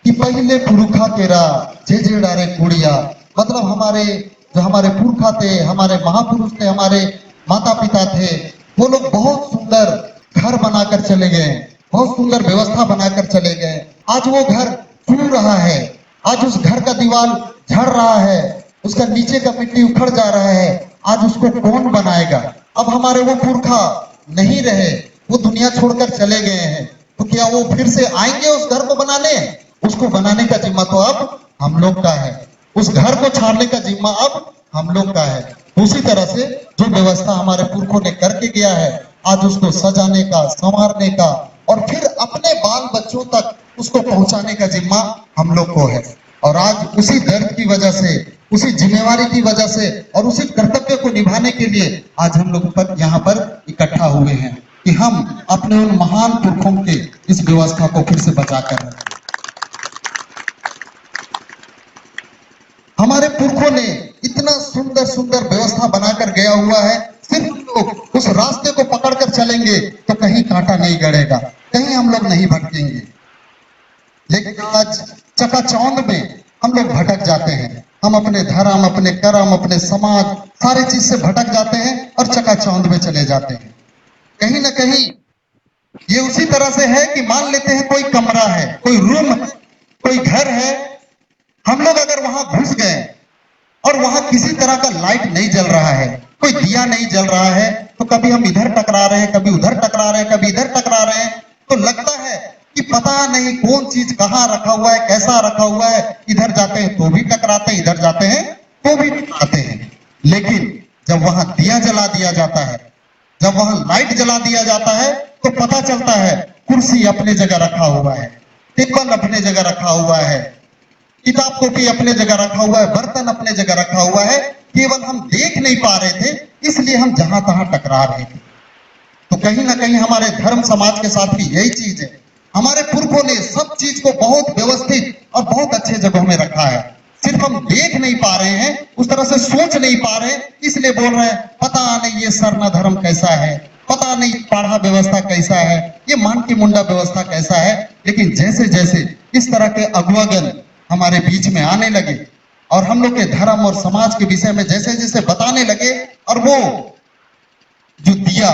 कि पहले पुरखा तेरा जे जे डारे कुड़िया, मतलब हमारे पुरखा थे, हमारे महापुरुष थे, हमारे माता पिता थे, वो लोग बहुत सुंदर घर बनाकर चले गए, बहुत सुंदर व्यवस्था बनाकर चले गए। आज वो घर टूट रहा है, आज उस घर का दीवार झड़ रहा है, उसका नीचे का मिट्टी उखड़ जा रहा है। आज उसको कौन बनाएगा? अब हमारे वो पुरखा नहीं रहे, वो दुनिया छोड़कर चले गए हैं, तो क्या वो फिर से आएंगे उस घर को बनाने? उसको बनाने का जिम्मा तो अब हम लोग का है, उस घर को छाड़ने का जिम्मा अब हम लोग का है। उसी तरह से जो व्यवस्था हमारे पुरखों ने करके गया है, आज उसको सजाने का, संवारने का और फिर अपने बाल बच्चों तक उसको पहुंचाने का जिम्मा हम लोग को है। और आज उसी दर्द की वजह से, उसी जिम्मेवारी की वजह से और उसी कर्तव्य को निभाने के लिए आज हम लोग पर यहाँ पर इकट्ठा हुए हैं कि हम अपने उन महान पुरखों के इस व्यवस्था को फिर से बचा कर रखें। हमारे पुरखों ने इतना सुंदर सुंदर व्यवस्था बनाकर गया हुआ है, सिर्फ हम लोग उस रास्ते को पकड़कर चलेंगे तो कहीं कांटा नहीं गड़ेगा, कहीं हम लोग नहीं भटकेंगे। लेकिन आज चकाचौंध में हम लोग भटक जाते हैं, हम अपने धर्म, अपने कर्म, अपने समाज, सारे चीज से भटक जाते हैं और चकाचौंध में चले जाते हैं। कहीं ना कहीं ये उसी तरह से है कि मान लेते हैं कोई कमरा है, कोई रूम है, कोई घर है, हम लोग अगर वहां घुस गए और वहां किसी तरह का लाइट नहीं जल रहा है, कोई दिया नहीं जल रहा है, तो कभी हम इधर टकरा रहे हैं, कभी उधर टकरा रहे हैं, कभी इधर टकरा रहे हैं, तो लगता है कि पता नहीं कौन चीज कहाँ रखा हुआ है, कैसा रखा हुआ है। इधर जाते हैं तो भी टकराते हैं, इधर जाते हैं तो भी टकराते हैं। लेकिन जब वहां दिया जला दिया जाता है, जब वहां लाइट जला दिया जाता है, तो पता चलता है कुर्सी अपने जगह रखा हुआ है, टेबल अपने जगह रखा हुआ है, किताब कॉपी अपने जगह रखा हुआ है, बर्तन अपने जगह रखा हुआ है। केवल हम देख नहीं पा रहे थे, इसलिए हम जहां तहां टकरा रहे थे। तो कहीं ना कहीं हमारे धर्म समाज के साथ भी यही चीज है। हमारे पुरखों ने सब चीज को बहुत व्यवस्थित और बहुत अच्छे जगहों में रखा है, सिर्फ हम देख नहीं पा रहे हैं, उस तरह से सोच नहीं पा रहे, इसलिए बोल रहे हैं पता नहीं ये सरना धर्म कैसा है, पता नहीं पाढ़ा व्यवस्था कैसा है, ये मान की मुंडा व्यवस्था कैसा है। लेकिन जैसे जैसे इस तरह के अगुवागन हमारे बीच में आने लगे और हम लोग के धर्म और समाज के विषय में जैसे जैसे बताने लगे, और वो जो दिया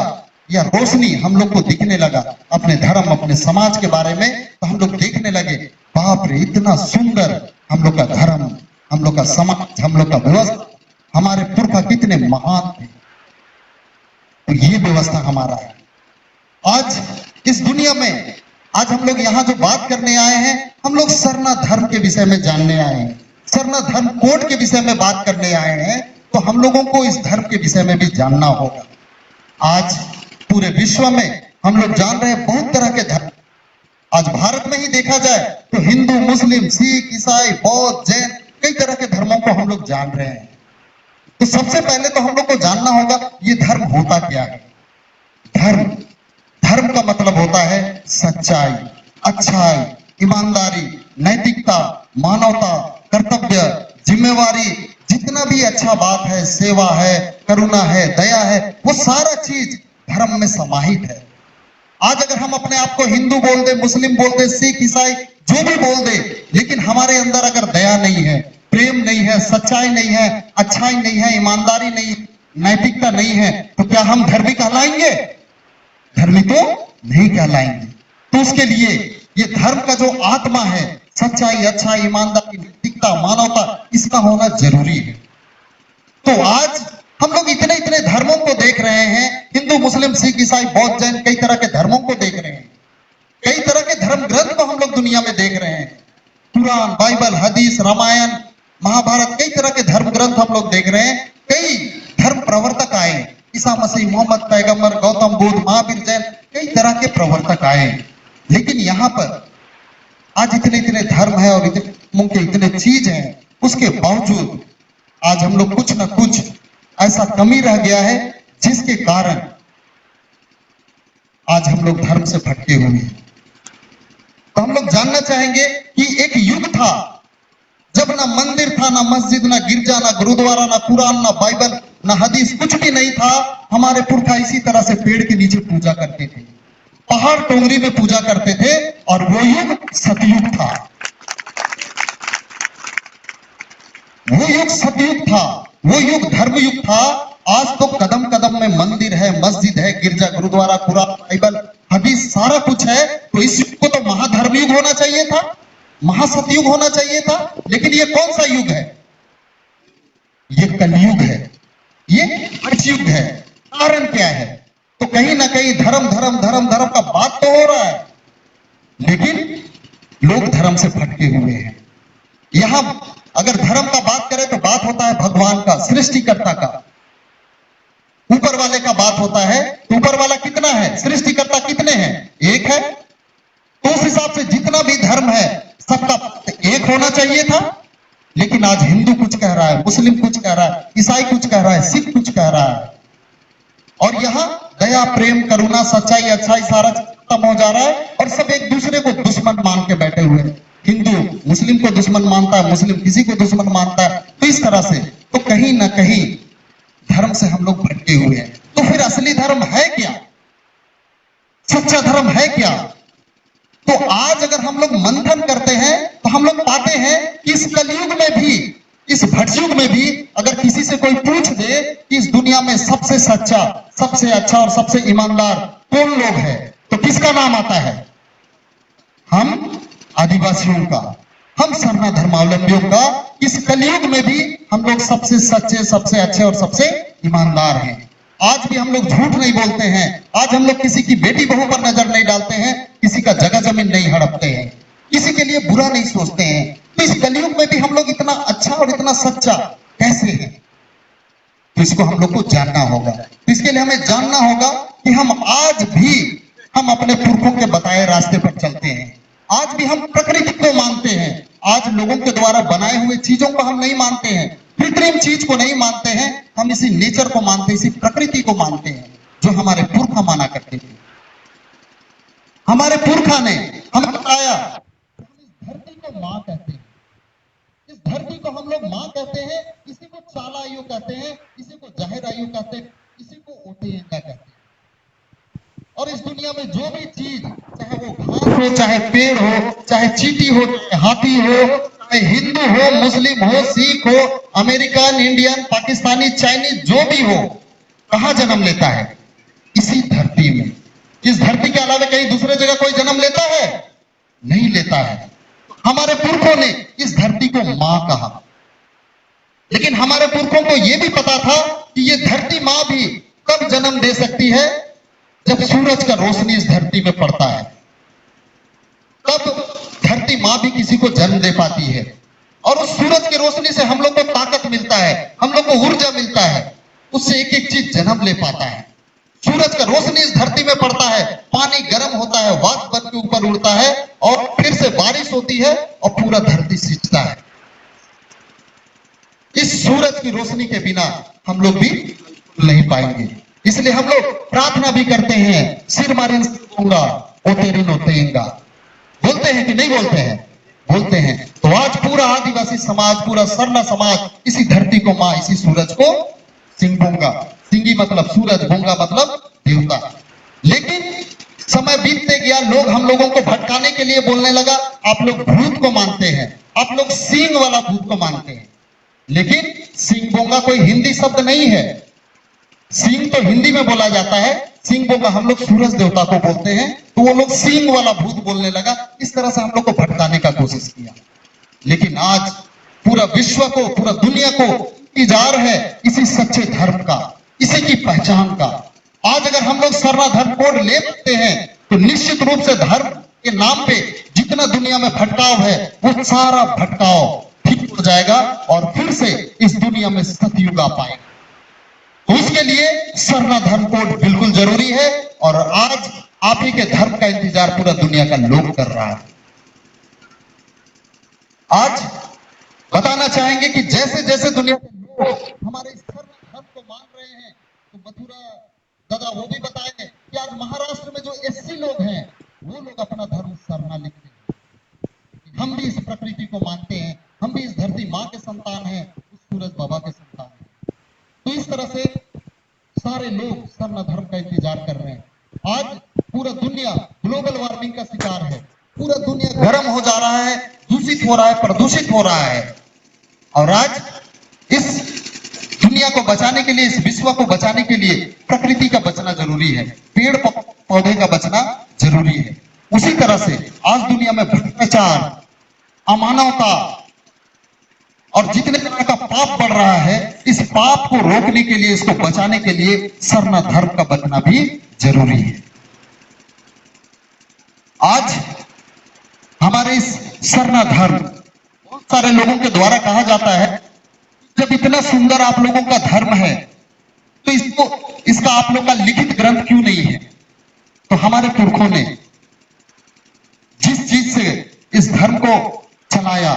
या रोशनी हम लोग को दिखने लगा अपने धर्म, अपने समाज के बारे में, तो हम लोग देखने लगे बाप रे इतना सुंदर हम लोग का धर्म, हम लोग का समाज, हम लोग का व्यवस्था, हमारे पुरखा कितने महान थे। तो ये व्यवस्था हमारा है। आज इस दुनिया में, आज हम लोग यहाँ जो बात करने आए हैं, हम लोग सरना धर्म के विषय में जानने आए हैं, सरना धर्म कोड के विषय में बात करने आए हैं। तो हम लोगों को इस धर्म के विषय में भी जानना होगा। आज पूरे विश्व में हम लोग जान रहे हैं बहुत तरह के धर्म। आज भारत में ही देखा जाए तो हिंदू, मुस्लिम, सिख, ईसाई, बौद्ध, जैन, कई तरह के धर्मों को हम लोग जान रहे हैं। तो सबसे पहले तो हम लोग को जानना होगा ये धर्म होता क्या है। धर्म, धर्म का मतलब होता है सच्चाई, अच्छाई, ईमानदारी, नैतिकता, मानवता, कर्तव्य, जिम्मेवारी, जितना भी अच्छा बात है, सेवा है, करुणा है, दया है, वो सारा चीज धर्म में समाहित है। आज अगर हम अपने आप को हिंदू बोल दे, मुस्लिम बोल दे, सिख, ईसाई जो भी बोल दे, लेकिन हमारे अंदर अगर दया नहीं है, प्रेम नहीं है, सच्चाई नहीं है, अच्छाई नहीं है, ईमानदारी नहीं, नैतिकता नहीं है, तो क्या हम धर्मी कहलाएंगे? धर्मी तो नहीं कहलाएंगे। तो उसके लिए ये धर्म का जो आत्मा है, सच्चाई, अच्छाई, ईमानदारी, नैतिकता, मानवता, इसका होना जरूरी है। तो आज हम लोग इतने इतने धर्मों को देख रहे हैं, हिंदू, मुस्लिम, सिख, ईसाई, बौद्ध, जैन, कई तरह के धर्मों को देख रहे हैं, कई तरह के धर्म ग्रंथ को हम लोग दुनिया में देख रहे हैं। कुरान, बाइबल, हदीस, रामायण, महाभारत, कई तरह के धर्म ग्रंथ हम लोग देख रहे हैं। कई धर्म प्रवर्तक आए, ईसा मसीह, मोहम्मद पैगंबर, गौतम बुद्ध, महावीर, जैन, कई तरह के प्रवर्तक आए। लेकिन यहाँ पर आज इतने इतने धर्म है और इतने इतने चीज हैं, उसके बावजूद आज हम लोग कुछ ना कुछ ऐसा कमी रह गया है जिसके कारण आज हम लोग धर्म से भटके हुए हैं। तो हम लोग जानना चाहेंगे कि एक युग था जब ना मंदिर था, ना मस्जिद, ना गिरजा, ना गुरुद्वारा, ना कुरान, ना बाइबल, ना हदीस, कुछ भी नहीं था। हमारे पुरखा इसी तरह से पेड़ के नीचे पूजा करते थे, पहाड़ टोंगरी में पूजा करते थे, और वो युग सतयुग था। सतयुग था, वो युग धर्म युग था। आज तो कदम कदम में मंदिर है, मस्जिद है, गिरजा, गुरुद्वारा, कुरान, बाइबल, हदीस, सारा कुछ है। तो इस युग को तो महाधर्म युग होना चाहिए था, महासतयुग होना चाहिए था। लेकिन ये कौन सा युग है? ये कलयुग है, ये युग है। कारण क्या है? तो कहीं ना कहीं धर्म धर्म धर्म धर्म का बात तो हो रहा है, लेकिन लोग धर्म से भटके हुए हैं। यहां अगर धर्म का बात करें तो बात होता है भगवान का, सृष्टिकर्ता का, ऊपर वाले का बात होता है। तो ऊपर वाला कितना है, सृष्टिकर्ता कितने हैं? एक है। तो उस हिसाब से जितना भी धर्म है सबका एक होना चाहिए था। लेकिन आज हिंदू कुछ कह रहा है, मुस्लिम कुछ कह रहा है, ईसाई कुछ कह रहा है, सिख कुछ कह रहा है। और यहां दया, प्रेम, करुणा, सच्चाई, अच्छाई सारा खत्म हो जा रहा है और सब एक दूसरे को दुश्मन मान के बैठे हुए हैं। हिंदू मुस्लिम को दुश्मन मानता है, मुस्लिम किसी को दुश्मन मानता है। तो इस तरह से तो कहीं ना कहीं धर्म से हम लोग भटके हुए हैं। तो फिर असली धर्म है क्या? सच्चा धर्म है क्या? तो आज अगर हम लोग मंथन करते हैं तो हम लोग पाते हैं कि इस कलयुग में भी, इस भटयुग में भी अगर किसी से कोई पूछ दे कि इस दुनिया में सबसे सच्चा, सबसे अच्छा और सबसे ईमानदार कौन लोग हैं, तो किसका नाम आता है? हम आदिवासियों का, हम सरना धर्मावलंबियों का। इस कलयुग में भी हम लोग सबसे सच्चे, सबसे अच्छे और सबसे ईमानदार हैं। आज भी हम लोग झूठ नहीं बोलते हैं। आज हम लोग किसी की बेटी बहू पर नजर नहीं डालते हैं, किसी का जगह जमीन नहीं हड़पते हैं, किसी के लिए बुरा नहीं सोचते हैं। तो इस कलयुग में भी हम लोग इतना अच्छा और इतना सच्चा कैसे हैं? तो इसको हम लोग को जानना होगा। तो इसके लिए हमें जानना होगा कि हम आज भी हम अपने पुरखों के बताए रास्ते पर चलते हैं। आज भी हम प्रकृति को मानते हैं। आज लोगों के द्वारा बनाए हुए चीजों को हम नहीं मानते हैं, कृत्रिम चीज को नहीं मानते हैं। हम इसी नेचर को मानते हैं, इसी प्रकृति को मानते हैं जो हमारे पुरखा माना करते थे। हमारे पुरखा ने हमें बताया, इस धरती को मां कहते हैं, इस धरती को हम लोग मां कहते हैं। इसी को चाला आयु कहते हैं, इसी को जाहिर आयु कहते हैं, इसी को ओटेंगा कहते हैं। और इस दुनिया में जो भी चीज, चाहे वो घास हो, चाहे पेड़ हो, चाहे चींटी हो, चाहे हाथी हो, चाहे हिंदू हो, मुस्लिम हो, सिख हो, अमेरिकन, इंडियन, पाकिस्तानी, चाइनीज, जो भी हो, कहां जन्म लेता है? इसी धरती में। इस धरती के अलावा कहीं दूसरे जगह कोई जन्म लेता है? नहीं लेता है। हमारे पुरखों ने इस धरती को मां कहा। लेकिन हमारे पुरखों को यह भी पता था कि यह धरती मां भी कब जन्म दे सकती है? जब सूरज का रोशनी इस धरती में पड़ता है, तब धरती मां भी किसी को जन्म दे पाती है। और उस सूरज की रोशनी से हम लोग को ताकत मिलता है, हम लोग को ऊर्जा मिलता है, उससे एक एक चीज जन्म ले पाता है। सूरज का रोशनी इस धरती में पड़ता है, पानी गर्म होता है, वाष्प बन के ऊपर उड़ता है और फिर से बारिश होती है और पूरा धरती सिंचता है। इस सूरज की रोशनी के बिना हम लोग भी नहीं पाएंगे। इसलिए हम लोग प्रार्थना भी करते हैं, सिर मारिन दूंगा ओतेरिन ओतेंगा, बोलते हैं कि नहीं बोलते हैं? बोलते हैं। तो आज पूरा आदिवासी समाज, पूरा सरना समाज इसी धरती को मां, इसी सूरज को सिंगबोंगा, सिंगी मतलब सूरज, बोंगा मतलब देवता। लेकिन समय बीतते गया, लोग हम लोगों को भटकाने के लिए बोलने लगा, आप लोग भूत को मानते हैं, आप लोग सिंग वाला भूत को मानते हैं। लेकिन सिंगबोंगा कोई हिंदी शब्द नहीं है। सिंग तो हिंदी में बोला जाता है, सिंगबोंगा हम लोग सूरज देवता को बोलते हैं। तो वो लोग सिंग वाला भूत बोलने लगा। इस तरह से हम लोग को भटकाने का कोशिश किया। लेकिन आज पूरा विश्व को, पूरा दुनिया को इंतजार है इसी सच्चे धर्म का, इसी की पहचान का। आज अगर हम लोग सरना धर्म कोड ले सकते हैं तो निश्चित रूप से धर्म के नाम पे जितना दुनिया में भटकाव है वो सारा भटकाव ठीक हो जाएगा और फिर से इस दुनिया में सतयुग आ पाएगा। तो उसके लिए सरना धर्म कोड बिल्कुल जरूरी है और आज आप ही के धर्म का इंतजार पूरा दुनिया का लोग कर रहा है। आज बताना चाहेंगे कि जैसे जैसे दुनिया के लोग हमारे इस धर्म को मान रहे हैं, तो मथुरा दादा वो भी बताए कि आज महाराष्ट्र में जो एससी लोग हैं वो लोग अपना धर्म सरना लिखते हैं। हम भी इस प्रकृति को मानते हैं, हम भी इस धरती माँ के संतान हैं, उस सूरज बाबा के संतान हैं। तो इस तरह से सारे लोग सरना धर्म का इंतजार कर रहे हैं। आज पूरा दुनिया ग्लोबल वार्मिंग का शिकार है, पूरा दुनिया गर्म हो जा रहा है, दूषित हो रहा है, प्रदूषित हो रहा है। और आज इस दुनिया को बचाने के लिए, इस विश्व को बचाने के लिए प्रकृति का बचना जरूरी है, पेड़ पौधे का बचना जरूरी है। उसी तरह से आज दुनिया में भ्रष्टाचार, अमानवता और जितने तरह का पाप बढ़ रहा है, इस पाप को रोकने के लिए, इसको बचाने के लिए सरना धर्म का बचना भी जरूरी है। आज हमारे इस सरना धर्म, बहुत सारे लोगों के द्वारा कहा जाता है, जब इतना सुंदर आप लोगों का धर्म है तो इसका आप लोग का लिखित ग्रंथ क्यों नहीं है? तो हमारे पुरखों ने जिस चीज से इस धर्म को चलाया,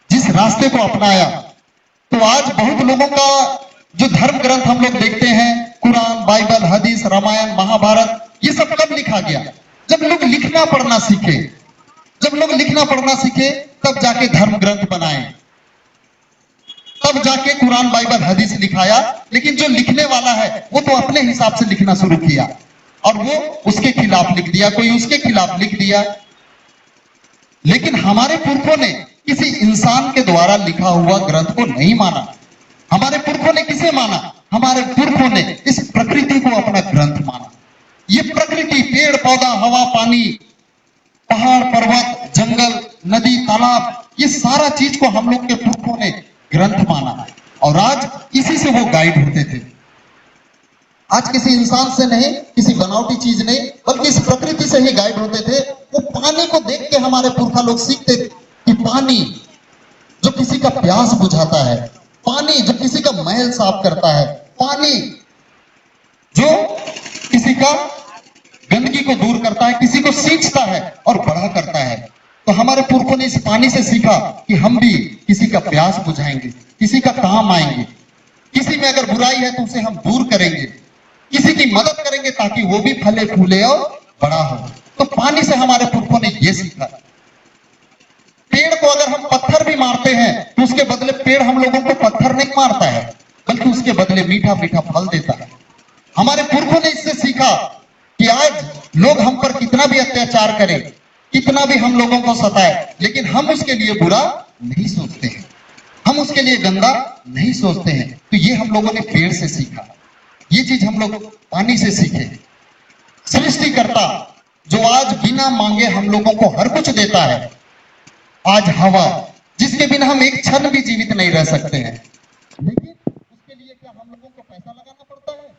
जिस रास्ते को अपनाया, तो आज बहुत लोगों का जो धर्म ग्रंथ हम लोग देखते हैं, कुरान, बाइबल, हदीस, रामायण, महाभारत, ये सब कब लिखा गया? जब लोग लिखना पढ़ना सीखे, जब लोग लिखना पढ़ना सीखे तब जाके धर्म ग्रंथ बनाए, तब जाके कुरान, बाइबल, हदीस लिखाया। लेकिन जो लिखने वाला है वो तो अपने हिसाब से लिखना शुरू किया और वो उसके खिलाफ लिख दिया, कोई उसके खिलाफ लिख दिया। लेकिन हमारे पुरखों ने किसी इंसान के द्वारा लिखा हुआ ग्रंथ को नहीं माना। हमारे पुरखों ने किसे माना? हमारे पुरखों ने इस प्रकृति को अपना ग्रंथ माना। ये प्रकृति, पेड़ पौधा, हवा पानी, पहाड़ पर्वत, जंगल, नदी, तालाब, ये सारा चीज को हम लोग के पुरखों ने ग्रंथ माना और आज इसी से वो गाइड होते थे। आज किसी इंसान से नहीं, किसी बनावटी चीज नहीं, बल्कि इस प्रकृति से ही गाइड होते थे। वो पानी को देख के हमारे पुरखा लोग सीखते थे कि पानी जो किसी का प्यास बुझाता है, पानी जो किसी का महल साफ करता है, पानी जो किसी का गंदगी को दूर करता है, किसी को सींचता है और बड़ा करता है। तो हमारे पुरखों ने इस पानी से सीखा कि हम भी किसी का प्यास बुझाएंगे, किसी का काम आएंगे, किसी में अगर बुराई है तो उसे हम दूर करेंगे, किसी की मदद करेंगे ताकि वो भी फले फूले और बड़ा हो। तो पानी से हमारे पुरखों ने ये सीखा। पेड़ को अगर हम पत्थर भी मारते हैं तो उसके बदले पेड़ हम लोगों को पत्थर नहीं मारता है, बल्कि उसके बदले मीठा मीठा फल देता है। हमारे पुरखों ने इससे सीखा कि आज लोग हम पर कितना भी अत्याचार करें, कितना भी हम लोगों को सताए, लेकिन हम उसके लिए बुरा नहीं सोचते हैं, हम उसके लिए गंदा नहीं सोचते हैं। तो ये हम लोगों ने पेड़ से सीखा, ये चीज हम लोग पानी से सीखे। सृष्टिकर्ता जो आज बिना मांगे हम लोगों को हर कुछ देता है, आज हवा जिसके बिना हम एक क्षण भी जीवित नहीं रह सकते हैं, लेकिन उसके लिए क्या हम लोगों को पैसा लगाना पड़ता है?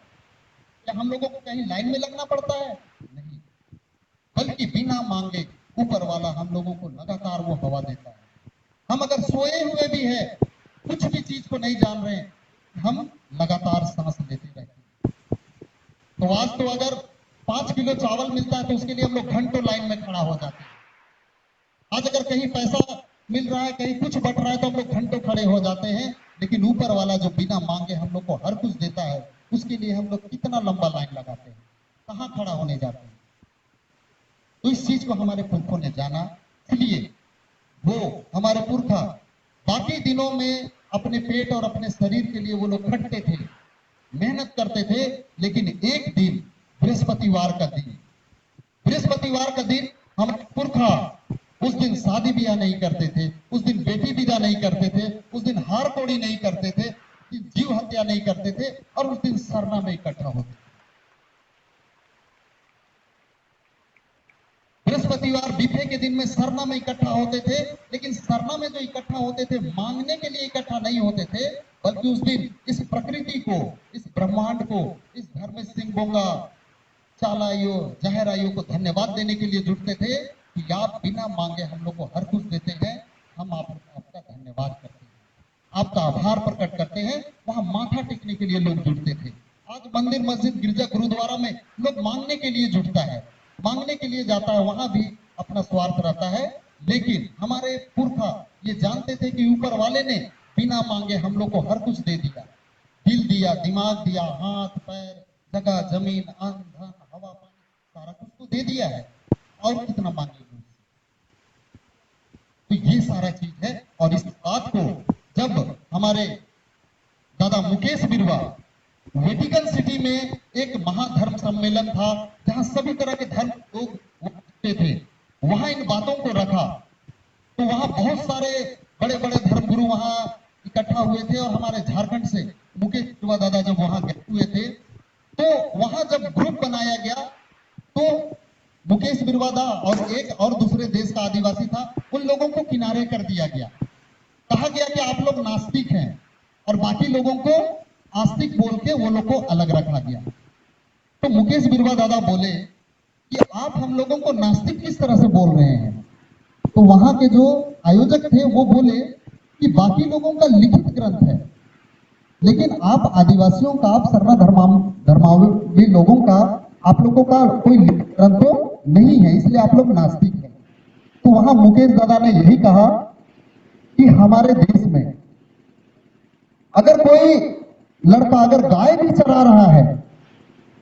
क्या हम लोगों को कहीं लाइन में लगना पड़ता है? नहीं, बल्कि बिना मांगे ऊपर वाला हम लोगों को लगातार वो हवा देता है। हम अगर सोए हुए भी है, कुछ भी चीज को नहीं जान रहे, हम लगातार सांस लेते रहते हैं। तो आज तो अगर 5 किलो चावल मिलता है तो उसके लिए हम लोग घंटों लाइन में खड़ा हो जाते हैं। आज अगर कहीं पैसा मिल रहा है, कहीं कुछ बट रहा है तो हम लोग घंटों खड़े हो जाते हैं। लेकिन ऊपर वाला जो बिना मांगे हम लोग को हर कुछ देता है, उसके लिए हम लोग कितना लंबा लाइन लगाते हैं, कहाँ खड़ा होने जाते हैं। तो इस चीज को हमारे पुरखों ने जाना, इसलिए वो हमारे पुरखा बाकी दिनों में अपने पेट और अपने शरीर के लिए वो लोग खटते थे, मेहनत करते थे। लेकिन एक दिन बृहस्पतिवार का दिन हमारे पुरखा उस दिन शादी ब्याह नहीं करते थे, उस दिन बेटी विदा नहीं करते थे, उस दिन हार तोड़ी नहीं करते थे, जीव हत्या नहीं करते थे और उस दिन सरना में इकट्ठा होते थे। बृहस्पतिवार बीफे के दिन में सरना में इकट्ठा होते थे, लेकिन सरना में जो इकट्ठा होते थे मांगने के लिए इकट्ठा नहीं होते थे, बल्कि उस दिन इस प्रकृति को, इस ब्रह्मांड को, इस धर्म सिंह बोंगा चालाइयों जहराइयों को धन्यवाद देने के लिए जुटते थे कि आप बिना मांगे हम लोग को हर कुछ देते हैं, हम आपका धन्यवाद करते हैं, आपका आभार प्रकट करते हैं। वहां माथा टेकने के लिए लोग जुटते थे। आज मंदिर, मस्जिद, गिरजा, गुरुद्वारा में लोग मांगने के लिए जुटता है, मांगने के लिए जाता है, वहां भी अपना स्वार्थ रहता है। लेकिन हमारे पुरखा ये जानते थे कि ऊपर वाले ने बिना मांगे हम लोग को हर कुछ दे दिया, दिल दिया, दिमाग दिया, हाथ पैर, जगह जमीन, अन्न धन, हवा पानी, सारा कुछ तो दे दिया है, और कितना मांगे। तो ये सारा चीज है। और इस बात को जब हमारे दादा मुकेश बिरवा वेटिकन सिटी में एक महाधर्म सम्मेलन था जहां सभी तरह के धर्म लोग थे, वहां इन बातों को रखा, तो वहां बहुत सारे बड़े बड़े धर्मगुरु वहां इकट्ठा हुए थे और हमारे झारखंड से मुकेश बिरवा दादा जब वहां गए हुए थे, तो वहां जब ग्रुप बनाया गया तो मुकेश बिरवा दा और एक और दूसरे देश का आदिवासी था, उन लोगों को किनारे कर दिया गया। कहा गया कि आप लोग नास्तिक हैं, और बाकी लोगों को आस्तिक बोल के वो लोग को अलग रखा गया। तो मुकेश बिरवा दादा बोले कि आप हम लोगों को नास्तिक किस तरह से बोल रहे हैं? तो वहां के जो आयोजक थे वो बोले कि बाकी लोगों का लिखित ग्रंथ है, लेकिन आप आदिवासियों का, आप सर्व धर्मावलंबी लोगों का, आप लोगों का कोई लिखित ग्रंथ तो नहीं है, इसलिए आप लोग नास्तिक हैं। तो वहां मुकेश दादा ने यही कहा कि हमारे देश में अगर कोई लड़का अगर गाय भी चरा रहा है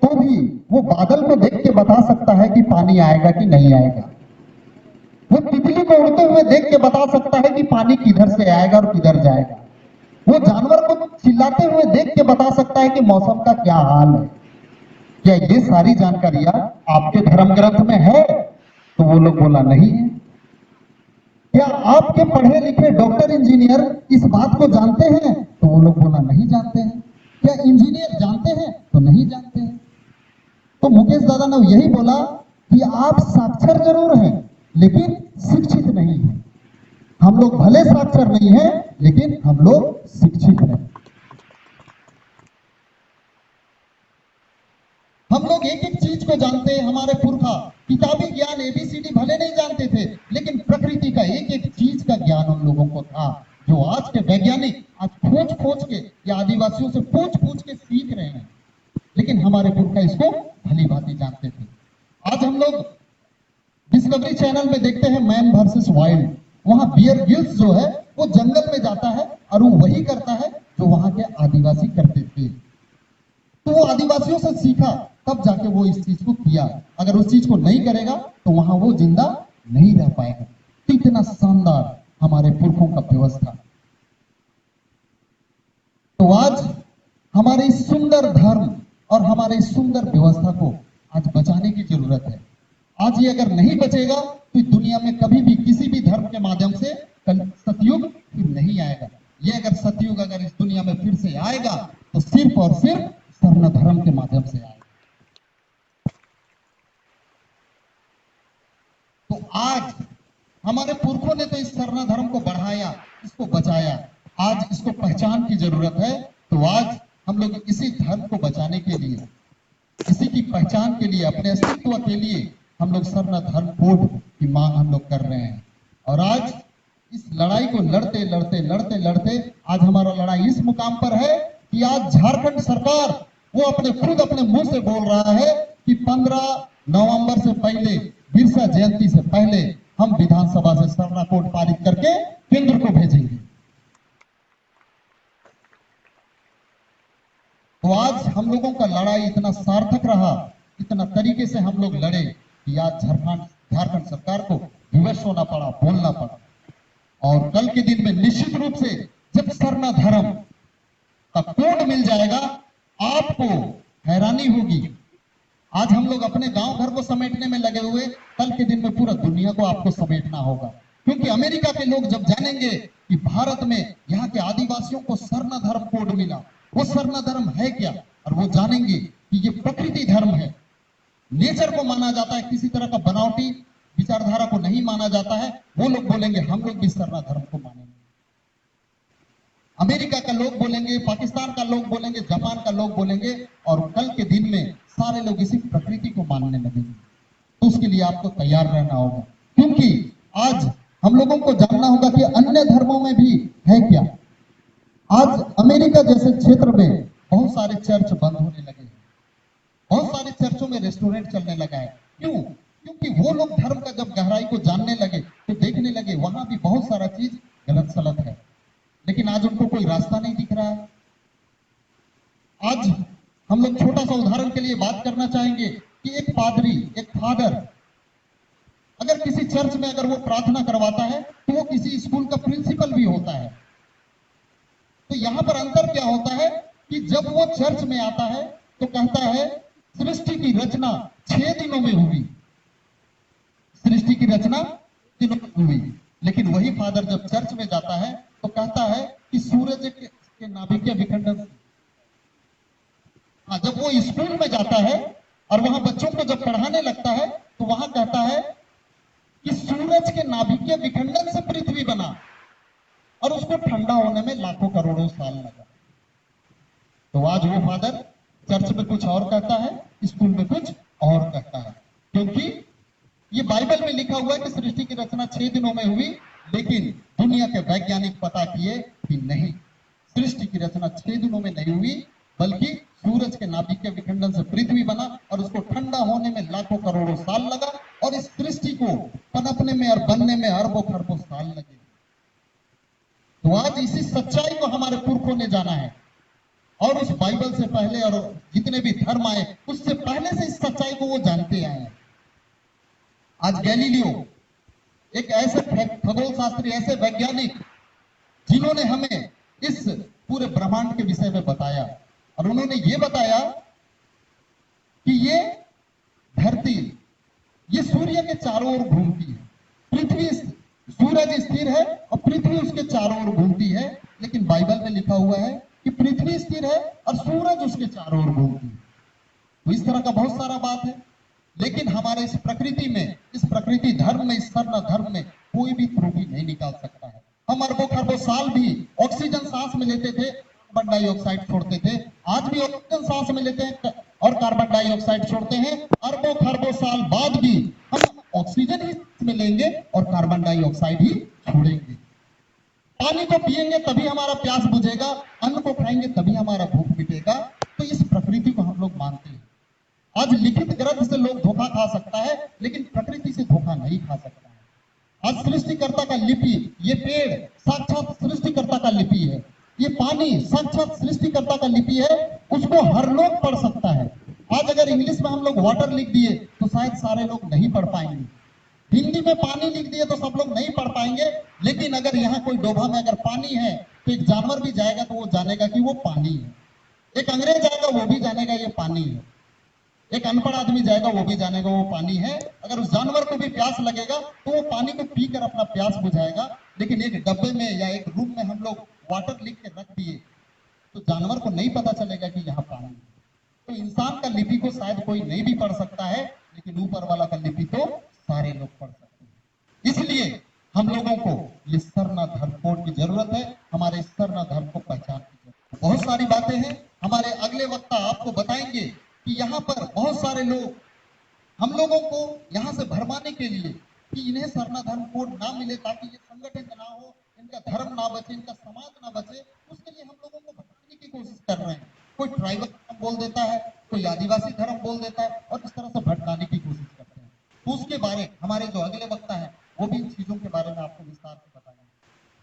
तो भी वो बादल को देख के बता सकता है कि पानी आएगा कि नहीं आएगा। वो तितली को उड़ते हुए देख के बता सकता है कि पानी किधर से आएगा और किधर जाएगा। वो जानवर को चिल्लाते हुए देख के बता सकता है कि मौसम का क्या हाल है। क्या ये सारी जानकारियां आपके धर्म ग्रंथ में है? तो वो लोग बोला नहीं है। क्या आपके पढ़े लिखे डॉक्टर इंजीनियर इस बात को जानते हैं? तो वो लोग बोला नहीं जानते हैं। क्या इंजीनियर जानते हैं? तो नहीं जानते हैं। तो मुकेश दादा ने यही बोला कि आप साक्षर जरूर हैं, लेकिन शिक्षित नहीं हैं। हम लोग भले साक्षर नहीं हैं, लेकिन हम लोग शिक्षित हैं। हम लोग एक एक चीज को जानते हैं। हमारे पुरखा किताबी ज्ञान एबीसीडी भले नहीं जानते थे, लेकिन प्रकृति का एक एक चीज का ज्ञान उन लोगों को था, जो आज के वैज्ञानिक आज खोज खोज के या आदिवासियों से पूछ पूछ के सीख रहे हैं, लेकिन हमारे पुरखा इसको भली भांति जानते थे। आज हम लोग डिस्कवरी चैनल में देखते हैं मैन वर्सेस वाइल्ड। वहां बियर गिल्स जो है वो जंगल में जाता है और वो वही करता है जो वहां के आदिवासी करते थे। तो वो आदिवासियों से सीखा, तब जाके वो इस चीज को किया। अगर उस चीज को नहीं करेगा तो वहां वो जिंदा नहीं रह पाएगा। इतना शानदार हमारे पुरखों का व्यवस्था। तो आज हमारे इस सुंदर धर्म और हमारे इस सुंदर व्यवस्था को आज बचाने की जरूरत है। आज ये अगर नहीं बचेगा तो दुनिया में कभी भी किसी भी धर्म के माध्यम से सतयुग फिर नहीं आएगा। ये अगर सतयुग अगर इस दुनिया में फिर से आएगा तो सिर्फ और सिर्फ स्वर्ण धर्म के माध्यम से आएगा। तो आज हमारे पुरखों ने तो इस स्वर्ण धर्म को बढ़ाया, इसको बचाया। आज इसको पहचान की जरूरत है। तो आज हम लोग इसी धर्म को बचाने के लिए, इसी की पहचान के लिए, अपने अस्तित्व के लिए हम लोग स्वर्ण धर्म कोड की मांग हम लोग कर रहे हैं। और आज इस लड़ाई को लड़ते लड़ते लड़ते लड़ते आज हमारा लड़ाई इस मुकाम पर है कि आज झारखंड सरकार वो अपने खुद अपने मुंह से बोल रहा है कि 15 नवंबर से पहले, बिरसा जयंती से पहले हम विधानसभा से स्वर्ण कोड पारित करके केंद्र को भेजेंगे। तो आज हम लोगों का लड़ाई इतना सार्थक रहा, इतना तरीके से हम लोग लड़े कि आज झारखंड सरकार को विवश होना पड़ा, बोलना पड़ा। और कल के दिन में निश्चित रूप से जब स्वर्ण धर्म का कोड मिल जाएगा, आपको हैरानी होगी। आज हम लोग अपने गांव घर को समेटने में लगे हुए, कल के दिन में पूरा दुनिया को आपको समेटना होगा। क्योंकि अमेरिका के लोग जब जानेंगे कि भारत में यहाँ के आदिवासियों को स्वर्ण धर्म कोड मिला, वो स्वर्ण धर्म है क्या, और वो जानेंगे कि ये प्रकृति धर्म है, नेचर को माना जाता है, किसी तरह का बनावटी विचारधारा को नहीं माना जाता है। वो लोग बोलेंगे हम लोग भी स्वर्ण धर्म को मानेंगे। अमेरिका का लोग बोलेंगे, पाकिस्तान का लोग बोलेंगे, जापान का लोग बोलेंगे, और कल के दिन में सारे लोग इसी प्रकृति को मानने लगेंगे। तो उसके लिए आपको तैयार रहना होगा, क्योंकि आज हम लोगों को जानना होगा कि अन्य धर्मों में भी है क्या। आज अमेरिका जैसे क्षेत्र में बहुत सारे चर्च बंद होने लगे हैं, बहुत सारे चर्चों में रेस्टोरेंट चलने लगा है। क्यों? क्योंकि वो लोग धर्म का जब गहराई को जानने लगे तो देखने लगे वहां भी बहुत सारा चीज गलत सलत है, लेकिन आज उनको कोई रास्ता नहीं दिख रहा है। आज हम लोग छोटा सा उदाहरण के लिए बात करना चाहेंगे कि एक पादरी, एक फादर अगर किसी चर्च में अगर वो प्रार्थना करवाता है तो वो किसी स्कूल का प्रिंसिपल भी होता है। तो यहां पर अंतर क्या होता है कि जब वो चर्च में आता है तो कहता है सृष्टि की रचना 6 दिनों में हुई, सृष्टि की रचना 3 दिनों में हुई। लेकिन वही फादर जब चर्च में जाता है तो कहता है कि सूरज के नाभिकीय विखंडन से। हाँ, जब वो स्कूल में जाता है और वहां बच्चों को जब पढ़ाने लगता है तो वहां कहता है कि सूरज के नाभिकीय विखंडन से पृथ्वी बना और उसको ठंडा होने में लाखों करोड़ों साल लगा। तो आज वो फादर चर्च में कुछ और कहता है, स्कूल में कुछ और कहता है, क्योंकि ये बाइबल में लिखा हुआ है कि सृष्टि की रचना 6 दिनों में हुई, लेकिन दुनिया के वैज्ञानिक पता किए कि नहीं, सृष्टि की रचना 6 दिनों में नहीं हुई, बल्कि सूरज के नाभिकीय विखंडन से पृथ्वी बना और उसको ठंडा होने में लाखों करोड़ों साल लगा और इस सृष्टि को पनपने में और बनने में अरबों खरबों साल लगे। तो आज इसी सच्चाई को हमारे पुरखों ने जाना है और उस बाइबल से पहले और जितने भी धर्म आए उससे पहले से इस सच्चाई को वो जानते आए हैं। आज गैलीलियो एक ऐसे खगोल शास्त्री, ऐसे वैज्ञानिक जिन्होंने हमें इस पूरे ब्रह्मांड के विषय में बताया और उन्होंने ये बताया कि ये धरती ये सूर्य के चारों ओर घूमती है, पृथ्वी सूरज स्थिर है और पृथ्वी उसके चारों ओर घूमती है, लेकिन बाइबल में लिखा हुआ है कि पृथ्वी स्थिर है और सूरज उसके चारों ओर घूमती है। तो इस तरह का बहुत सारा बात है, लेकिन हमारे इस प्रकृति में, इस प्रकृति धर्म में, इस सरना धर्म में कोई भी त्रुटि नहीं निकाल सकता है। हम अरबों खरबों साल भी ऑक्सीजन सांस में लेते थे, कार्बन डाइऑक्साइड छोड़ते थे, आज भी ऑक्सीजन सांस में लेते हैं और कार्बन डाइऑक्साइड छोड़ते हैं। अरबों खरबों साल बाद भी हम ऑक्सीजन ही में लेंगे और कार्बन डाइऑक्साइड ही छोड़ेंगे। पानी को पिएंगे तभी हमारा प्यास बुझेगा, अन्न को खाएंगे तभी हमारा भूख मिटेगा। तो इस प्रकृति को हम लोग मानते हैं। आज लिखित ग्रंथ से लोग धोखा खा सकता है, लेकिन प्रकृति से धोखा नहीं खा सकता है। आज सृष्टिकर्ता का लिपि, ये पेड़ साक्षात सृष्टिकर्ता का लिपि है, ये पानी साक्षात सृष्टिकर्ता का लिपि है, उसको हर लोग पढ़ सकता है। आज अगर इंग्लिश में हम लोग वाटर लिख दिए तो शायद सारे लोग नहीं पढ़ पाएंगे, हिंदी में पानी लिख दिए तो सब लोग नहीं पढ़ पाएंगे, लेकिन अगर यहाँ कोई डोभा में अगर पानी है तो एक जानवर भी जाएगा तो वो जानेगा कि वो पानी है, एक अंग्रेज आएगा वो भी जानेगा ये पानी है, एक अनपढ़ आदमी जाएगा वो भी जानेगा वो पानी है। अगर उस जानवर को भी प्यास लगेगा तो वो पानी को पीकर अपना प्यास बुझाएगा। लेकिन एक डब्बे में या एक रूम में हम लोग वाटर लिख के रख दिए तो जानवर को नहीं पता चलेगा कि यहाँ पानी है। तो इंसान का लिपि को शायद कोई नहीं भी पढ़ सकता है, लेकिन ऊपर वाला का लिपि तो सारे लोग पढ़ सकते हैं। इसलिए हम लोगों को ये सरना धर्म कोड की जरूरत है, हमारे सरना धर्म को पहचान की जरूरत है। बहुत सारी बातें हैं, हमारे अगले वक्ता आपको बताएंगे कि यहाँ पर बहुत सारे लोग हम लोगों को यहाँ से भरमाने के लिए कि इन्हें सरना धर्म कोड ना मिले ताकि ये संगठित ना हो, इनका धर्म ना बचे, इनका समाज ना बचे, उसके लिए हम लोगों को भटकाने की कोशिश कर रहे हैं। कोई ट्राइबल धर्म बोल देता है, कोई आदिवासी धर्म बोल देता है और इस तरह से भटकाने की कोशिश करते हैं। तो उसके बारे हमारे जो अगले वक्ता है वो भी इन चीजों के बारे में आपको विस्तार से बताएंगे।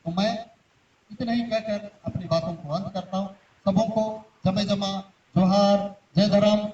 तो मैं इतना ही कहकर अपनी बातों को अंत करता हूँ। सबों को जमे जमा जोहार, जय धर्म।